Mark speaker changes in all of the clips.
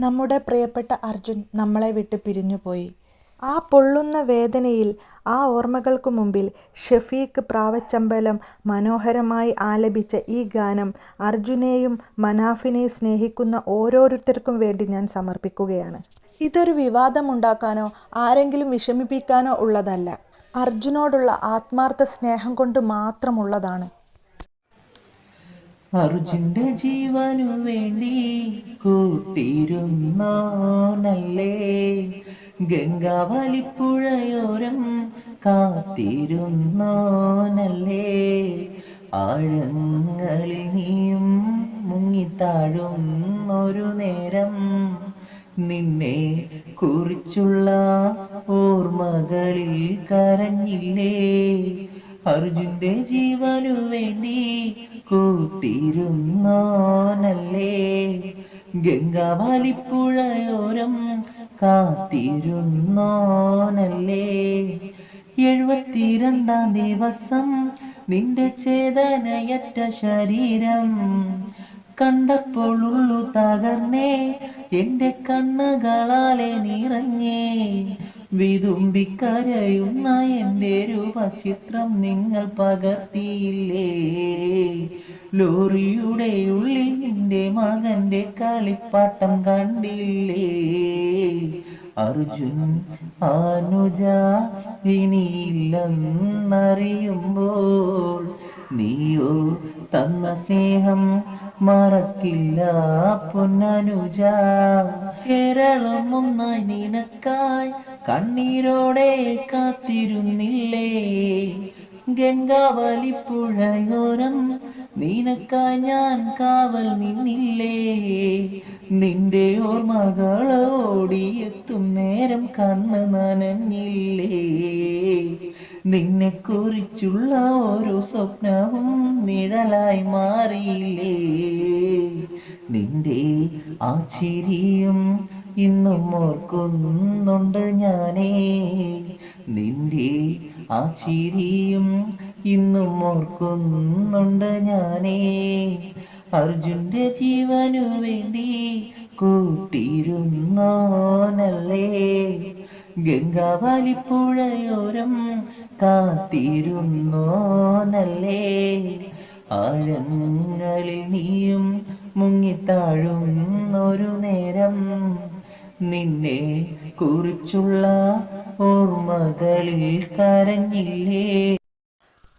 Speaker 1: നമ്മുടെ പ്രിയപ്പെട്ട അർജുൻ നമ്മളെ വിട്ട് പിരിഞ്ഞുപോയി. ആ പൊള്ളുന്ന വേദനയിൽ, ആ ഓർമ്മകൾക്കു മുമ്പിൽ ഷഫീഖ് പ്രാവച്ചമ്പലം മനോഹരമായി ആലപിച്ച ഈ ഗാനം അർജുനെയും മനാഫിനെയും സ്നേഹിക്കുന്ന ഓരോരുത്തർക്കും വേണ്ടി ഞാൻ സമർപ്പിക്കുകയാണ്. ഇതൊരു വിവാദമുണ്ടാക്കാനോ ആരെങ്കിലും വിഷമിപ്പിക്കാനോ ഉള്ളതല്ല. അർജുനോടുള്ള ആത്മാർത്ഥ സ്നേഹം കൊണ്ട് മാത്രമുള്ളതാണ്.
Speaker 2: അർജുന്റെ ജീവനു വേണ്ടി കൂട്ടിരുന്നോനല്ലേ, ഗംഗാവലിപ്പുഴയോരം കാത്തിരുന്നോനല്ലേ, ആഴങ്ങളിൽ നീയും മുങ്ങിത്താഴുന്നൊരു നേരം നിന്നെ കുറിച്ചുള്ള ഓർമ്മകളിൽ കരഞ്ഞില്ലേ. അർജുന്റെ ജീവനു വേണ്ടി കൂട്ടിരുന്നോനല്ലേ, ഗംഗാവലിപ്പുഴയോരം കാത്തിരുന്നോനല്ലേ. 72 ദിവസം നിന്റെ ചേതനയറ്റ ശരീരം കണ്ടപ്പോൾ ഉള്ളു തകർന്നേ, എന്റെ കണ്ണുകളാലെ നിറഞ്ഞേ. വിതുമ്പിക്കരയുന്ന എൻ്റെ രൂപചിത്രം നിങ്ങൾ പകർത്തിയില്ലേ. ലോറിയുടെ ഉള്ളിൽ നിന്റെ മകന്റെ കളിപ്പാട്ടം കണ്ടില്ലേ. അർജുൻ അനുജ ഇനിയില്ലെന്നറിയുമ്പോൾ നീയോ തന്ന സ്നേഹം മറക്കില്ല പൊന്നനുജ. കേരളം ഒന്നായി നിനക്കായി കണ്ണീരോടെ കാത്തിരുന്നില്ലേ. ഗംഗാവലിപ്പുഴയോരം നിനക്കായി ഞാൻ കാവൽ നിന്നില്ലേ. നിന്റെ ഓർമ്മകളോടിയെത്തും നേരം കണ്ണ് നനഞ്ഞില്ലേ. നിന്നെ കുറിച്ചുള്ള ഓരോ സ്വപ്നവും നിഴലായി മാറിയില്ലേ. നിന്റെ ആ ചിരിയും ഇന്നും ഓർക്കുന്നുണ്ട് ഞാനേ. നിന്റെ ആ ചിരിയും ഇന്നും ഓർക്കുന്നുണ്ട് ഞാനേ. അർജുന്റെ ജീവനു വേണ്ടി കൂട്ടിരുന്നോനല്ലേ, ഗംഗാവലിപ്പുഴയോരം കാത്തിരുന്നോനല്ലേ, ആഴങ്ങളിൽ നീയും മുങ്ങിത്താഴുന്നൊരു നേരം നിന്നെ കുറിച്ചുള്ള ഓർമ്മകളിൽ കരഞ്ഞില്ലേ.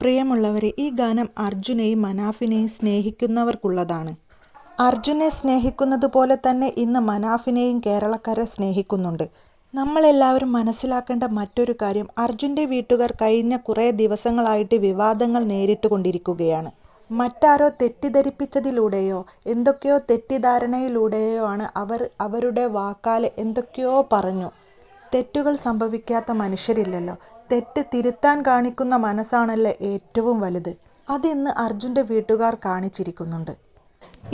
Speaker 1: പ്രിയമുള്ളവരെ, ഈ ഗാനം അർജുനെയും മനാഫിനെയും സ്നേഹിക്കുന്നവർക്കുള്ളതാണ്. അർജുനെ സ്നേഹിക്കുന്നത് പോലെ തന്നെ ഇന്ന് മനാഫിനെയും കേരളക്കര സ്നേഹിക്കുന്നുണ്ട്. നമ്മളെല്ലാവരും മനസ്സിലാക്കേണ്ട മറ്റൊരു കാര്യം, അർജുൻ്റെ വീട്ടുകാർ കഴിഞ്ഞ കുറേ ദിവസങ്ങളായിട്ട് വിവാദങ്ങൾ നേരിട്ടുകൊണ്ടിരിക്കുകയാണ്. മറ്റാരോ തെറ്റിദ്ധരിപ്പിച്ചതിലൂടെയോ എന്തൊക്കെയോ തെറ്റിദ്ധാരണയിലൂടെയോ ആണ് അവർ അവരുടെ വാക്കാൽ എന്തൊക്കെയോ പറഞ്ഞു. തെറ്റുകൾ സംഭവിക്കാത്ത മനുഷ്യരില്ലല്ലോ. തെറ്റ് തിരുത്താൻ കാണിക്കുന്ന മനസ്സാണല്ലോ ഏറ്റവും വലുത്. അതിന്ന് അർജുൻ്റെ വീട്ടുകാർ കാണിച്ചിരിക്കുന്നുണ്ട്.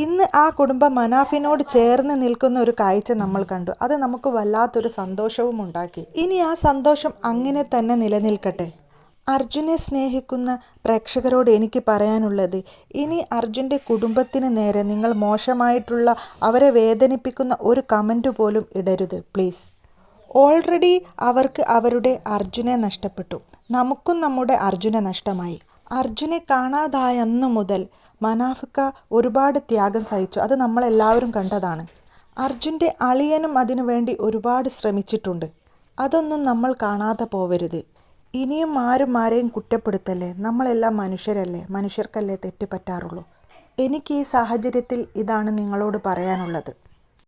Speaker 1: ഇന്ന് ആ കുടുംബം മനാഫിനോട് ചേർന്ന് നിൽക്കുന്ന ഒരു കാഴ്ച നമ്മൾ കണ്ടു. അത് നമുക്ക് വല്ലാത്തൊരു സന്തോഷവും ഉണ്ടാക്കി. ഇനി ആ സന്തോഷം അങ്ങനെ തന്നെ നിലനിൽക്കട്ടെ. അർജുനെ സ്നേഹിക്കുന്ന പ്രേക്ഷകരോട് എനിക്ക് പറയാനുള്ളത്, ഇനി അർജുൻ്റെ കുടുംബത്തിന് നേരെ നിങ്ങൾ മോശമായിട്ടുള്ള, അവരെ വേദനിപ്പിക്കുന്ന ഒരു കമൻറ്റ് പോലും ഇടരുത് പ്ലീസ്. ഓൾറെഡി അവർക്ക് അവരുടെ അർജുനെ നഷ്ടപ്പെട്ടു. നമുക്കും നമ്മുടെ അർജുനെ നഷ്ടമായി. അർജുനെ കാണാതായ അന്ന് മുതൽ മനാഫിക്ക ഒരുപാട് ത്യാഗം സഹിച്ചു. അത് നമ്മളെല്ലാവരും കണ്ടതാണ്. അർജുൻ്റെ അളിയനും അതിനു വേണ്ടി ഒരുപാട് ശ്രമിച്ചിട്ടുണ്ട്. അതൊന്നും നമ്മൾ കാണാതെ പോവരുത്. ഇനിയും ആരെയും കുറ്റപ്പെടുത്തല്ലേ. നമ്മളെല്ലാം മനുഷ്യരല്ലേ, മനുഷ്യർക്കല്ലേ തെറ്റ് പറ്റാറുള്ളൂ. എനിക്ക് ഈ സാഹചര്യത്തിൽ ഇതാണ് നിങ്ങളോട് പറയാനുള്ളത്.